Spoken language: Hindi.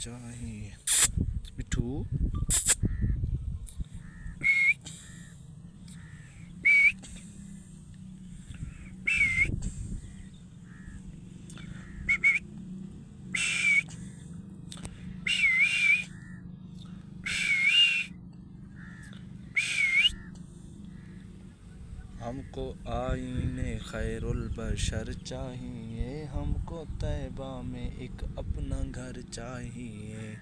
चाहिए। मिठू हमको आईने खैरुल बशर चाहिए, हमको तैबा में एक अपना घर चाहिए।